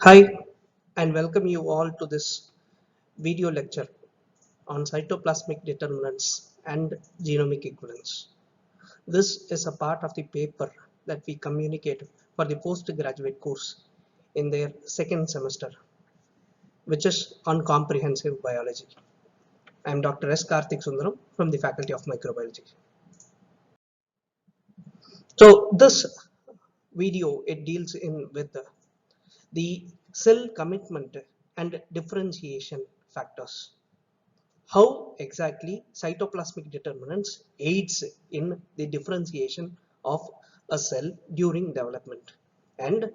Hi, and welcome you all to this video lecture on cytoplasmic determinants and genomic equivalence. This is a part of the paper that we communicate for the postgraduate course in their second semester, which is on comprehensive biology. I am Dr. S. Karthik Sundaram from the Faculty of Microbiology. So this video, it deals in with the cell commitment and differentiation factors. How exactly cytoplasmic determinants aids in the differentiation of a cell during development, and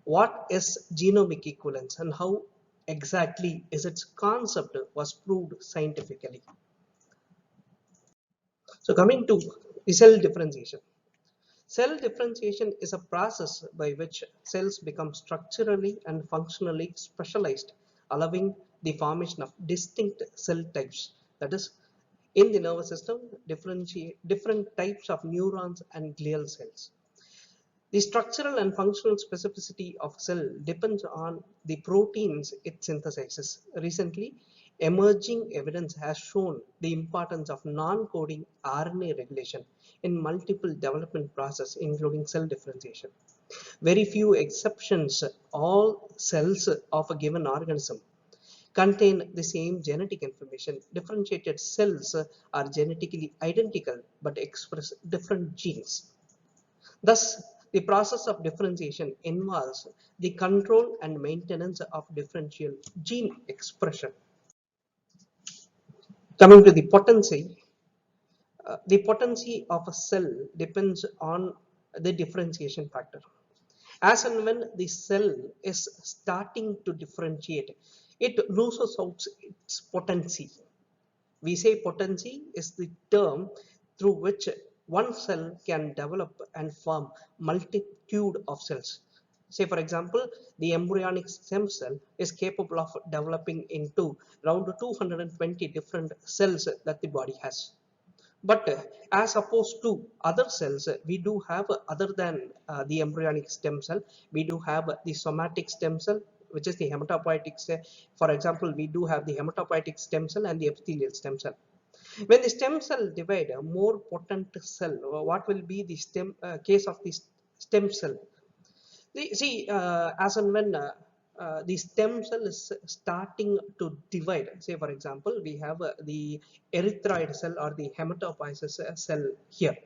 what is genomic equivalence and how exactly is its concept was proved scientifically. So coming to the cell differentiation. Cell differentiation is a process by which cells become structurally and functionally specialized, allowing the formation of distinct cell types. That is, in the nervous system, different types of neurons and glial cells. The structural and functional specificity of cell depends on the proteins it synthesizes. Recently, emerging evidence has shown the importance of non-coding RNA regulation in multiple development processes, including cell differentiation. Very few exceptions, all cells of a given organism contain the same genetic information. Differentiated cells are genetically identical but express different genes. Thus, the process of differentiation involves the control and maintenance of differential gene expression. Coming to the potency of a cell depends on the differentiation factor. As and when the cell is starting to differentiate, it loses out its potency. We say potency is the term through which one cell can develop and form multitude of cells. Say for example, the embryonic stem cell is capable of developing into around 220 different cells that the body has. But as opposed to other cells, we do have other than the embryonic stem cell, we do have the somatic stem cell, which is the hematopoietic cell. For example, we do have the hematopoietic stem cell and the epithelial stem cell. When the stem cell divide, a more potent cell, what will be the case of the stem cell? As and when the stem cell is starting to divide, say for example, we have the erythroid cell or the hematopoiesis cell here.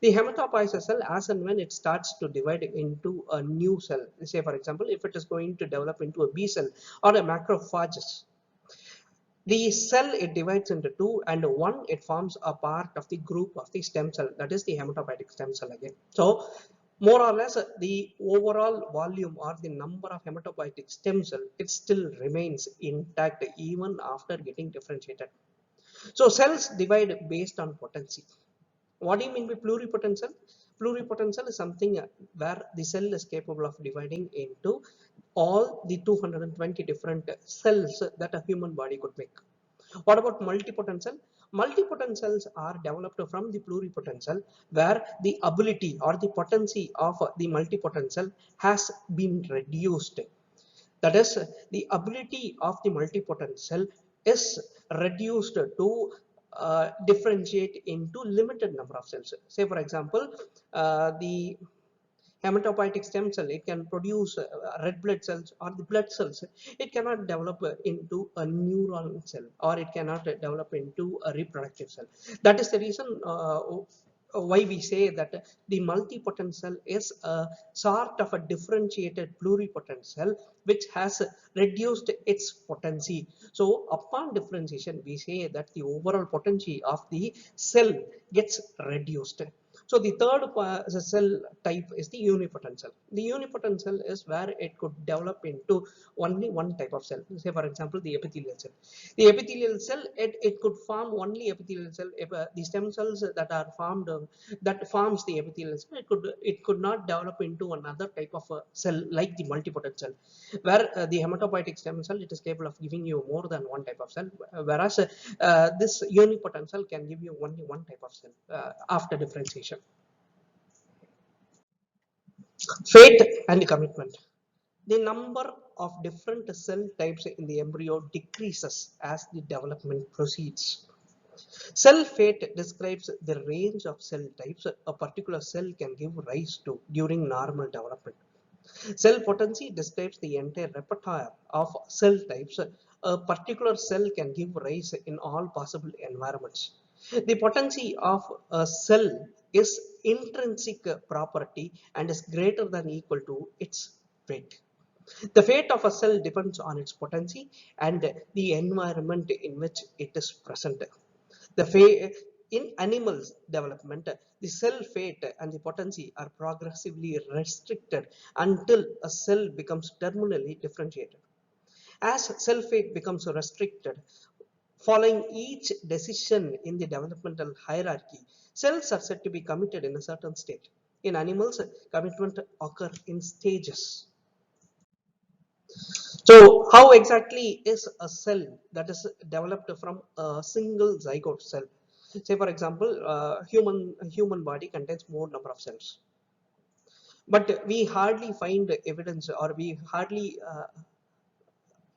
The hematopoiesis cell, as and when it starts to divide into a new cell, say for example, if it is going to develop into a B cell or a macrophages, the cell it divides into two, and one it forms a part of the group of the stem cell, that is the hematopoietic stem cell again. So more or less the overall volume or the number of hematopoietic stem cell, it still remains intact even after getting differentiated. So cells divide based on potency. What do you mean by pluripotent cell? Pluripotent cell is something where the cell is capable of dividing into all the 220 different cells that a human body could make. What about multipotent cell? Multipotent cells are developed from the pluripotent cell, where the ability or the potency of the multipotent cell has been reduced. That is, the ability of the multipotent cell is reduced to differentiate into limited number of cells. Say for example, the hematopoietic stem cell, it can produce red blood cells or the blood cells. It cannot develop into a neuron cell, or it cannot develop into a reproductive cell. That is the reason why we say that the multipotent cell is a sort of a differentiated pluripotent cell which has reduced its potency. So upon differentiation, we say that the overall potency of the cell gets reduced. So the third cell type is the unipotent cell. The unipotent cell is where it could develop into only one type of cell. Say for example, the epithelial cell. The epithelial cell, it could form only epithelial cell. If, the stem cells that are formed, that forms the epithelial cell, it could not develop into another type of cell like the multipotent cell, where the hematopoietic stem cell, it is capable of giving you more than one type of cell, whereas this unipotent cell can give you only one type of cell after differentiation. Fate and commitment. The number of different cell types in the embryo decreases as the development proceeds. Cell fate describes the range of cell types a particular cell can give rise to during normal development. Cell potency describes the entire repertoire of cell types a particular cell can give rise in all possible environments. The potency of a cell is intrinsic property and is greater than equal to its fate. The fate of a cell depends on its potency and the environment in which it is present. In animals development, the cell fate and the potency are progressively restricted until a cell becomes terminally differentiated. As cell fate becomes restricted, following each decision in the developmental hierarchy, cells are said to be committed in a certain state. In animals, commitment occurs in stages. So, how exactly is a cell that is developed from a single zygote cell? Say, for example, human body contains more number of cells, but we hardly find evidence, or we hardly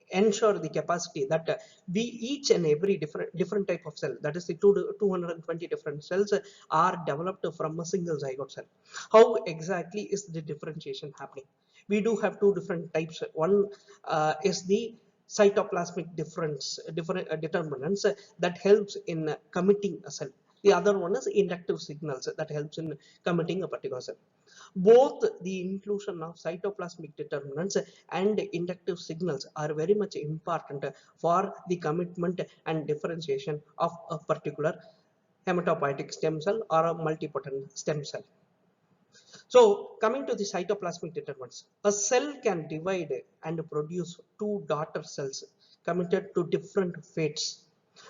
ensure the capacity that we each and every different type of cell, that is the 220 different cells, are developed from a single zygote cell. How exactly is the differentiation happening? We do have two different types. One is the cytoplasmic determinants that helps in committing a cell. The other one is inductive signals that helps in committing a particular cell. Both the inclusion of cytoplasmic determinants and inductive signals are very much important for the commitment and differentiation of a particular hematopoietic stem cell or a multipotent stem cell. So, coming to the cytoplasmic determinants, a cell can divide and produce two daughter cells committed to different fates.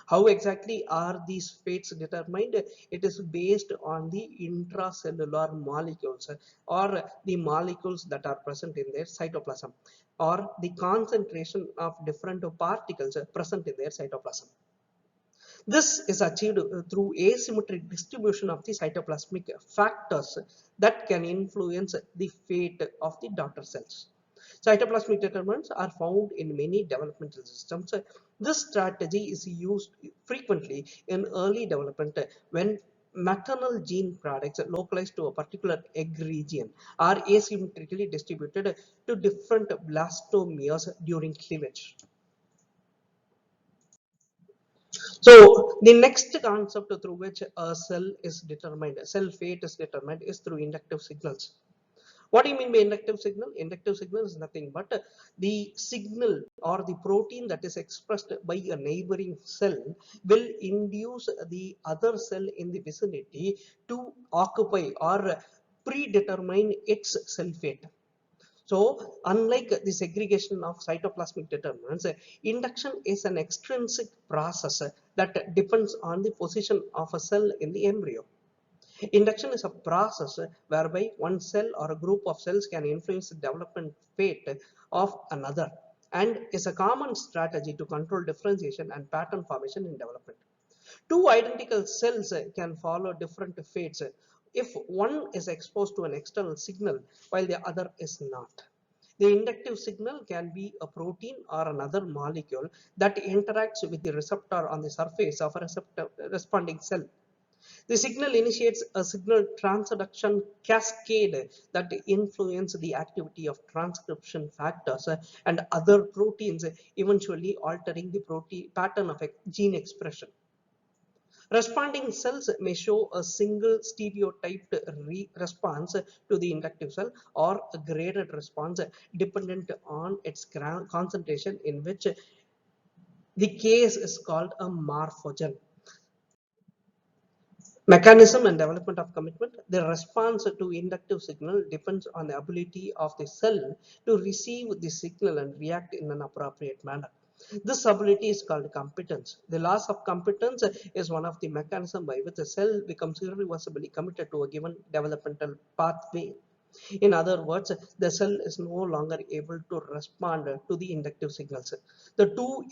How exactly are these fates determined? It is based on the intracellular molecules, or the molecules that are present in their cytoplasm, or the concentration of different particles present in their cytoplasm. This is achieved through asymmetric distribution of the cytoplasmic factors that can influence the fate of the daughter cells. Cytoplasmic determinants are found in many developmental systems. This strategy is used frequently in early development when maternal gene products localized to a particular egg region are asymmetrically distributed to different blastomeres during cleavage. So the next concept through which a cell fate is determined, is through inductive signals. What do you mean by inductive signal? Inductive signal is nothing but the signal or the protein that is expressed by a neighboring cell will induce the other cell in the vicinity to occupy or predetermine its cell fate. So, unlike the segregation of cytoplasmic determinants, induction is an extrinsic process that depends on the position of a cell in the embryo. Induction is a process whereby one cell or a group of cells can influence the development fate of another, and is a common strategy to control differentiation and pattern formation in development. Two identical cells can follow different fates if one is exposed to an external signal while the other is not. The inductive signal can be a protein or another molecule that interacts with the receptor on the surface of a responding cell. The signal initiates a signal transduction cascade that influence the activity of transcription factors and other proteins, eventually altering the protein pattern of gene expression. Responding cells may show a single stereotyped response to the inductive cell, or a graded response dependent on its concentration, in which the case is called a morphogen. Mechanism and development of commitment. The response to inductive signal depends on the ability of the cell to receive the signal and react in an appropriate manner. This ability is called competence. The loss of competence is one of the mechanisms by which a cell becomes irreversibly committed to a given developmental pathway. In other words, the cell is no longer able to respond to the inductive signals. The two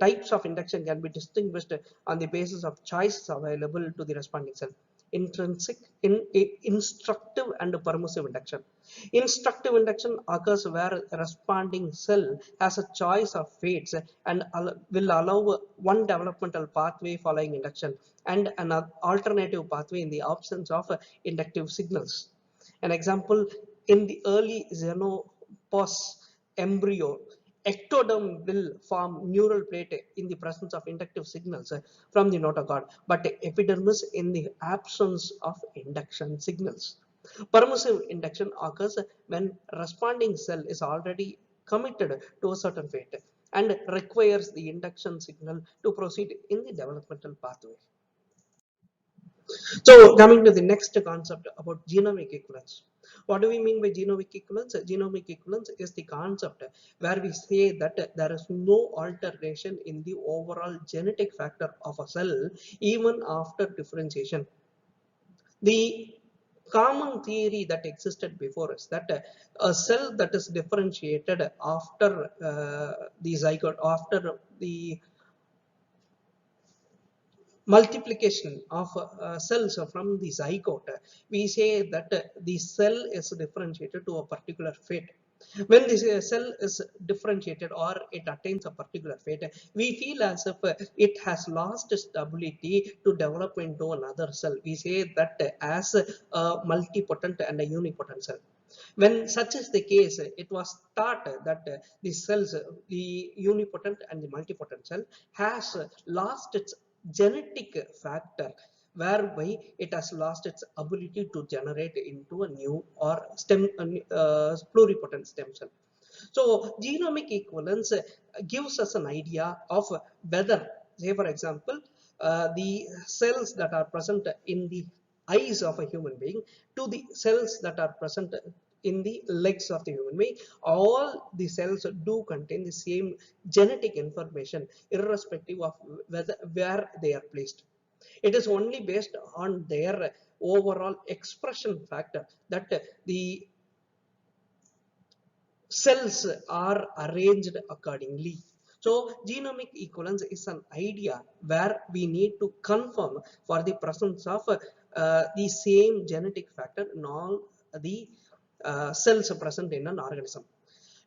types of induction can be distinguished on the basis of choices available to the responding cell. intrinsic, instructive and permissive induction. Instructive induction occurs where a responding cell has a choice of fates and will allow one developmental pathway following induction and an alternative pathway in the absence of inductive signals. An example, in the early xenopus embryo, ectoderm will form neural plate in the presence of inductive signals from the notochord, but epidermis in the absence of induction signals. Permissive induction occurs when responding cell is already committed to a certain fate and requires the induction signal to proceed in the developmental pathway. So coming to the next concept about genomic equivalence. What do we mean by genomic equivalence? Genomic equivalence is the concept where we say that there is no alteration in the overall genetic factor of a cell even after differentiation. The common theory that existed before is that a cell that is differentiated after the zygote, after the multiplication of cells from the zygote, we say that the cell is differentiated to a particular fate. When this cell is differentiated or it attains a particular fate, we feel as if it has lost its ability to develop into another cell. We say that as a multipotent and a unipotent cell. When such is the case, it was thought that the cells, the unipotent and the multipotent cell, has lost its genetic factor, whereby it has lost its ability to generate into a new or pluripotent stem cell. So genomic equivalence gives us an idea of whether, say for example, the cells that are present in the eyes of a human being to the cells that are present in the legs of the human being, all the cells do contain the same genetic information irrespective of where they are placed. It is only based on their overall expression factor that the cells are arranged accordingly. So genomic equivalence is an idea where we need to confirm for the presence of the same genetic factor in all the cells present in an organism.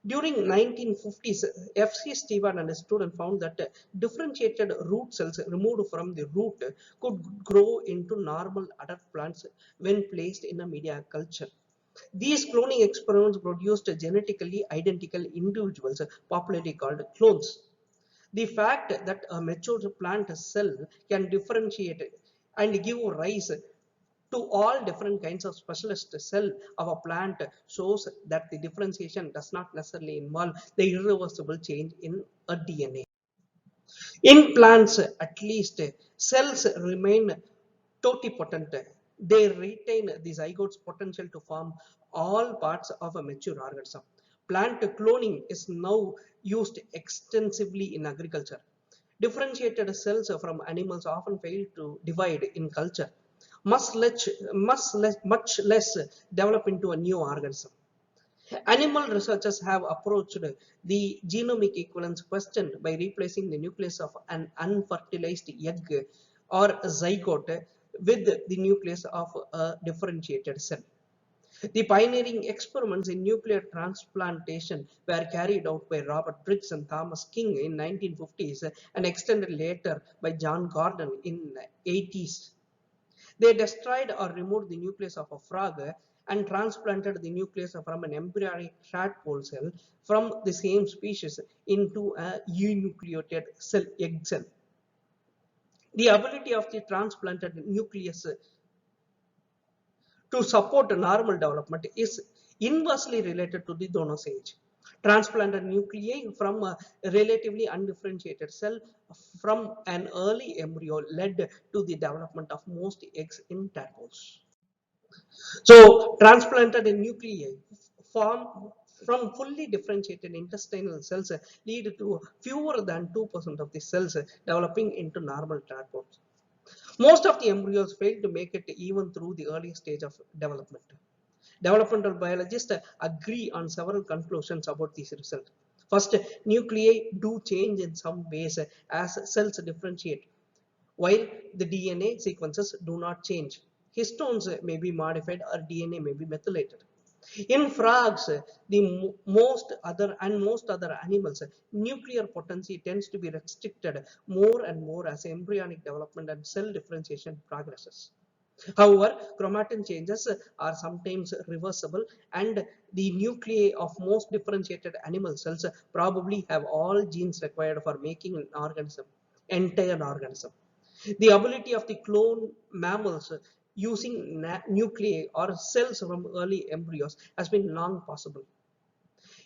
During 1950s, F.C. Stewart and his student found that differentiated root cells removed from the root could grow into normal adult plants when placed in a media culture. These cloning experiments produced genetically identical individuals, popularly called clones. The fact that a mature plant cell can differentiate and give rise to all different kinds of specialist cell of a plant shows that the differentiation does not necessarily involve the irreversible change in a DNA. In plants, at least, cells remain totipotent. They retain the zygote's potential to form all parts of a mature organism. Plant cloning is now used extensively in agriculture. Differentiated cells from animals often fail to divide in culture, much less develop into a new organism. Animal researchers have approached the genomic equivalence question by replacing the nucleus of an unfertilized egg or zygote with the nucleus of a differentiated cell. The pioneering experiments in nuclear transplantation were carried out by Robert Briggs and Thomas King in 1950s and extended later by John Gordon in 80s. They destroyed or removed the nucleus of a frog and transplanted the nucleus from an embryonic tadpole cell from the same species into a enucleated cell, egg cell. The ability of the transplanted nucleus to support normal development is inversely related to the donor age. Transplanted nuclei from a relatively undifferentiated cell from an early embryo led to the development of most eggs in tadpoles. So, transplanted nuclei form from fully differentiated intestinal cells lead to fewer than 2% of the cells developing into normal tadpoles. Most of the embryos fail to make it even through the early stage of development. Developmental biologists agree on several conclusions about this result. First, nuclei do change in some ways as cells differentiate, while the DNA sequences do not change. Histones may be modified or DNA may be methylated. In frogs, the most other animals, nuclear potency tends to be restricted more and more as embryonic development and cell differentiation progresses. However, chromatin changes are sometimes reversible, and the nuclei of most differentiated animal cells probably have all genes required for making an organism, entire organism. The ability of the clone mammals using nuclei or cells from early embryos has been long possible.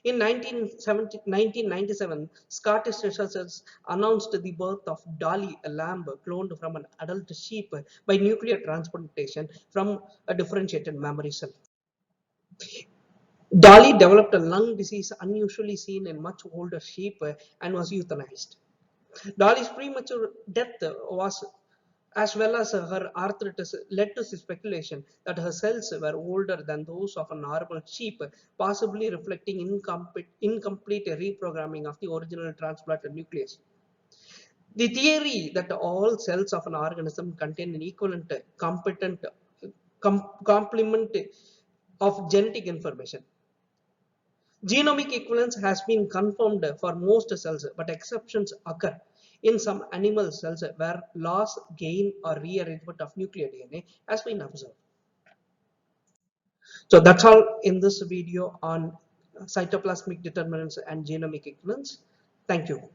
In 1997, Scottish researchers announced the birth of Dolly, a lamb cloned from an adult sheep by nuclear transplantation from a differentiated mammary cell. Dolly developed a lung disease unusually seen in much older sheep and was euthanized. Dolly's premature death was, as well as her arthritis, led to speculation that her cells were older than those of a normal sheep, possibly reflecting incomplete reprogramming of the original transplanted nucleus. The theory that all cells of an organism contain an equivalent, competent complement of genetic information. Genomic equivalence has been confirmed for most cells, but exceptions occur in some animal cells where loss, gain, or rearrangement of nuclear DNA has been observed. So that's all in this video on cytoplasmic determinants and genomic equivalence. Thank you.